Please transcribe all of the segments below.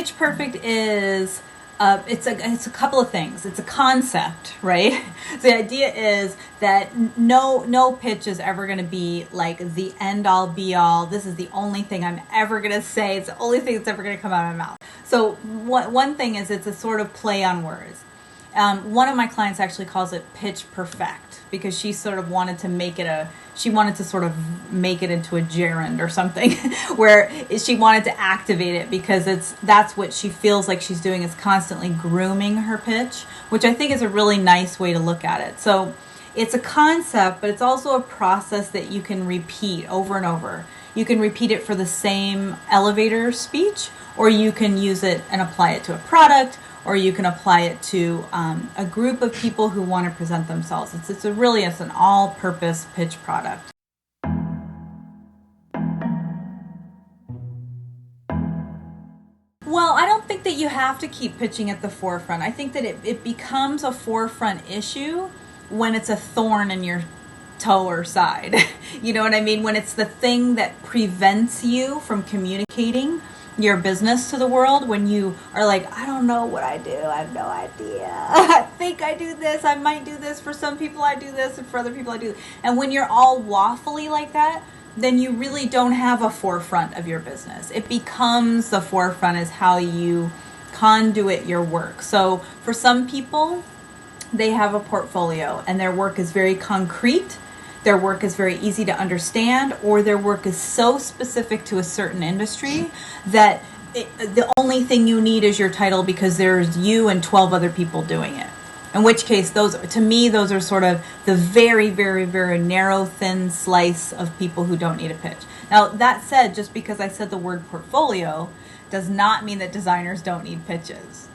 pitch perfect is it's a couple of things. It's a concept, right? So the idea is that no pitch is ever going to be like the end all be all. This is the only thing I'm ever going to say. It's the only thing that's ever going to come out of my mouth. So one thing is it's a sort of play on words. One of my clients actually calls it pitch perfect because she sort of wanted to make it into a gerund or something where she wanted to activate it because that's what she feels like she's doing, is constantly grooming her pitch, which I think is a really nice way to look at it. So it's a concept, but it's also a process that you can repeat over and over. You can repeat it for the same elevator speech, or you can use it and apply it to a product, or you can apply it to a group of people who want to present themselves. It's an all-purpose pitch product. Well, I don't think that you have to keep pitching at the forefront. I think that it becomes a forefront issue when it's a thorn in your toe or side. You know what I mean? When it's the thing that prevents you from communicating your business to the world, when you are like, I don't know what I do, I have no idea. I think I do this, I might do this, for some people I do this, and for other people I do this. And when you're all waffly like that, then you really don't have a forefront of your business. It becomes the forefront is how you conduit your work. So for some people, they have a portfolio and their work is very concrete. Their work is very easy to understand, or their work is so specific to a certain industry that the only thing you need is your title because there's you and 12 other people doing it. In which case, those are sort of the very, very, very narrow, thin slice of people who don't need a pitch. Now, that said, just because I said the word portfolio does not mean that designers don't need pitches.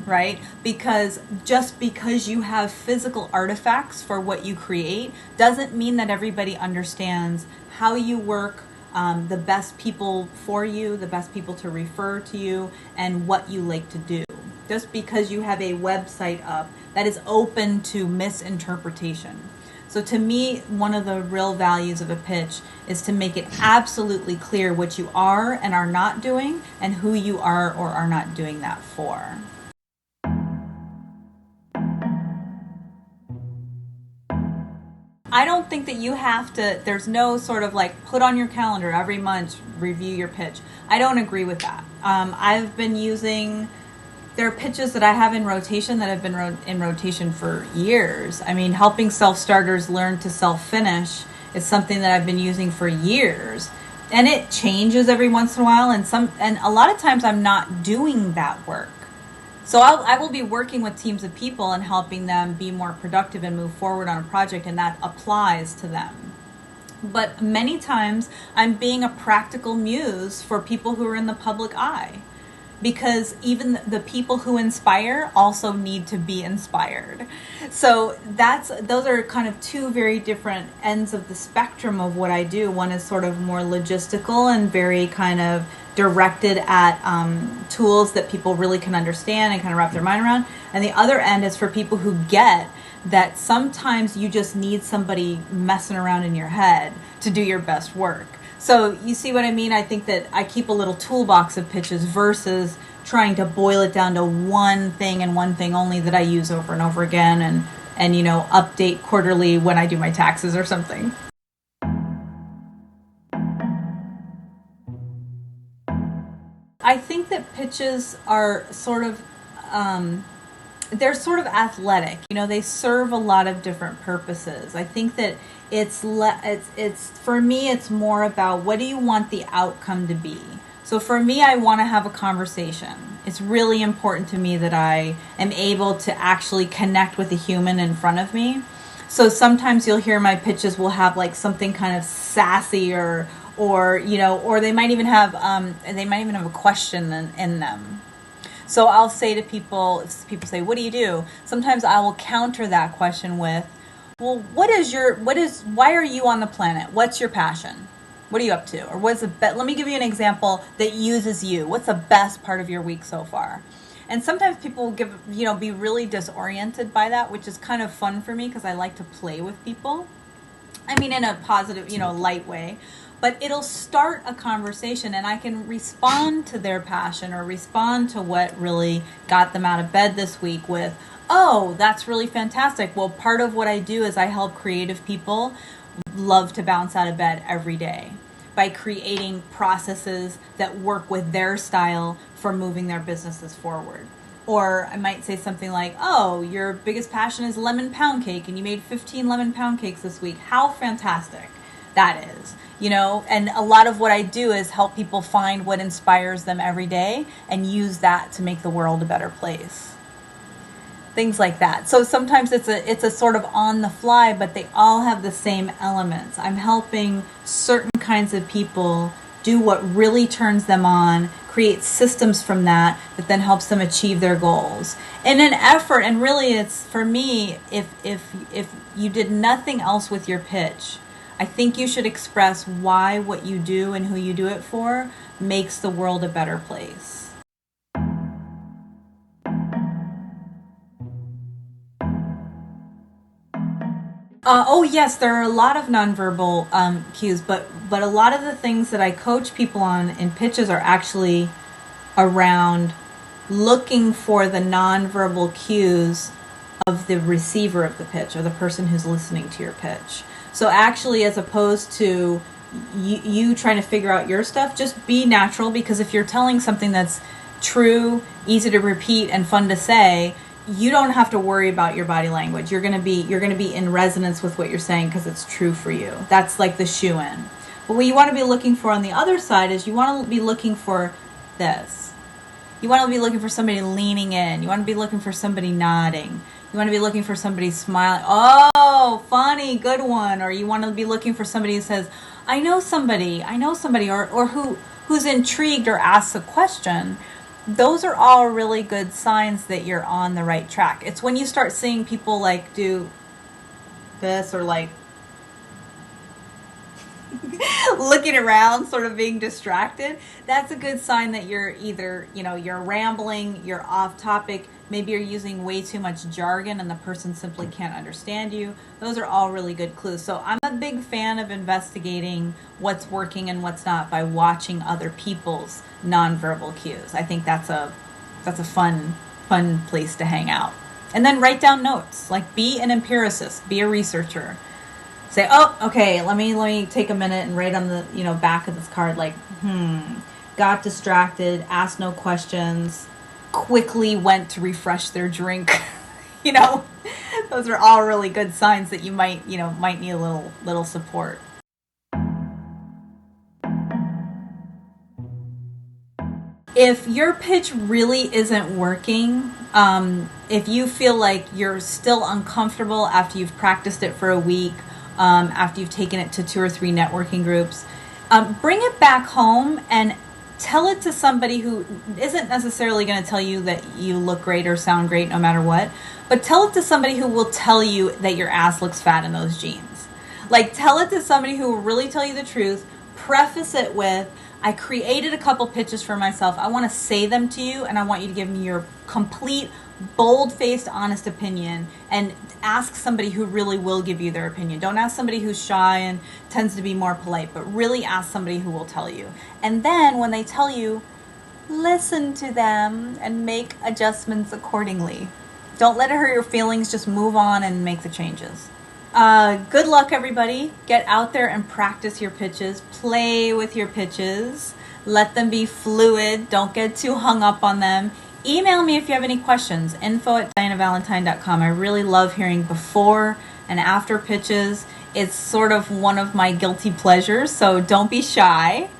Right? Because just because you have physical artifacts for what you create doesn't mean that everybody understands how you work, the best people for you, the best people to refer to you, and what you like to do. Just because you have a website up that is open to misinterpretation. So to me, one of the real values of a pitch is to make it absolutely clear what you are and are not doing and who you are or are not doing that for. I don't think that you have to, there's no sort of like put on your calendar every month, review your pitch. I don't agree with that. I've been using, there are pitches that I have in rotation that have been in rotation for years. I mean, helping self-starters learn to self-finish is something that I've been using for years. And it changes every once in a while. And a lot of times I'm not doing that work. So I will be working with teams of people and helping them be more productive and move forward on a project, and that applies to them. But many times I'm being a practical muse for people who are in the public eye, because even the people who inspire also need to be inspired. So those are kind of two very different ends of the spectrum of what I do. One is sort of more logistical and very kind of directed at tools that people really can understand and kind of wrap their mind around. And the other end is for people who get that sometimes you just need somebody messing around in your head to do your best work. So you see what I mean? I think that I keep a little toolbox of pitches versus trying to boil it down to one thing and one thing only that I use over and over again and update quarterly when I do my taxes or something. I think that pitches are sort of, they're sort of athletic. They serve a lot of different purposes. I think that it's for me, it's more about what do you want the outcome to be. So for me, I want to have a conversation. It's really important to me that I am able to actually connect with the human in front of me. So sometimes you'll hear my pitches will have like something kind of sassy or they might even have a question in them. So I'll say to people, if people say, "What do you do?" Sometimes I will counter that question with, "Well, why are you on the planet? What's your passion? What are you up to? Or let me give you an example that uses you. What's the best part of your week so far?" And sometimes people will be really disoriented by that, which is kind of fun for me because I like to play with people. I mean, in a positive, light way. But it'll start a conversation, and I can respond to their passion or respond to what really got them out of bed this week with, oh, that's really fantastic. Well, part of what I do is I help creative people love to bounce out of bed every day by creating processes that work with their style for moving their businesses forward. Or I might say something like, oh, your biggest passion is lemon pound cake and you made 15 lemon pound cakes this week. How fantastic that is. And a lot of what I do is help people find what inspires them every day and use that to make the world a better place. Things like that. So sometimes it's a sort of on the fly, but they all have the same elements. I'm helping certain kinds of people do what really turns them on, create systems from that then helps them achieve their goals. In an effort, and really it's, for me, if you did nothing else with your pitch, I think you should express why what you do and who you do it for makes the world a better place. Oh yes, there are a lot of nonverbal cues, but a lot of the things that I coach people on in pitches are actually around looking for the nonverbal cues of the receiver of the pitch or the person who's listening to your pitch. So actually, as opposed to you trying to figure out your stuff, just be natural, because if you're telling something that's true, easy to repeat, and fun to say, you don't have to worry about your body language. You're gonna be in resonance with what you're saying because it's true for you. That's like the shoe in. But what you want to be looking for on the other side is you want to be looking for this. You want to be looking for somebody leaning in. You want to be looking for somebody nodding. You want to be looking for somebody smiling. Oh, funny, good one. Or you want to be looking for somebody who says, I know somebody, or who's intrigued or asks a question. Those are all really good signs that you're on the right track. It's when you start seeing people like do this or like looking around, sort of being distracted. That's a good sign that you're either, you're rambling, you're off topic, maybe you're using way too much jargon and the person simply can't understand you. Those are all really good clues. So I'm a big fan of investigating what's working and what's not by watching other people's nonverbal cues. I think that's a fun place to hang out. And then write down notes. Like, be an empiricist, be a researcher. Say, oh, okay, let me take a minute and write on the back of this card, like, got distracted, asked no questions, quickly went to refresh their drink. Those are all really good signs that you might need a little support. If your pitch really isn't working, if you feel like you're still uncomfortable after you've practiced it for a week, after you've taken it to 2 or 3 networking groups, bring it back home and tell it to somebody who isn't necessarily going to tell you that you look great or sound great no matter what, but tell it to somebody who will tell you that your ass looks fat in those jeans. Like, tell it to somebody who will really tell you the truth. Preface it with, I created a couple pitches for myself. I want to say them to you, and I want you to give me your complete, bold-faced, honest opinion, and ask somebody who really will give you their opinion. Don't ask somebody who's shy and tends to be more polite, but really ask somebody who will tell you. And then when they tell you, listen to them and make adjustments accordingly. Don't let it hurt your feelings. Just move on and make the changes. Good luck, everybody. Get out there and practice your pitches. Play with your pitches. Let them be fluid. Don't get too hung up on them. Email me if you have any questions. info@DyanaValentine.com. I really love hearing before and after pitches. It's sort of one of my guilty pleasures, so don't be shy.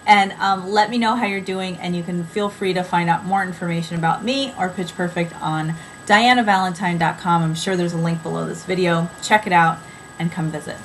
And let me know how you're doing, and you can feel free to find out more information about me or Pitch Perfect on DyanaValentine.com. I'm sure there's a link below this video. Check it out and come visit.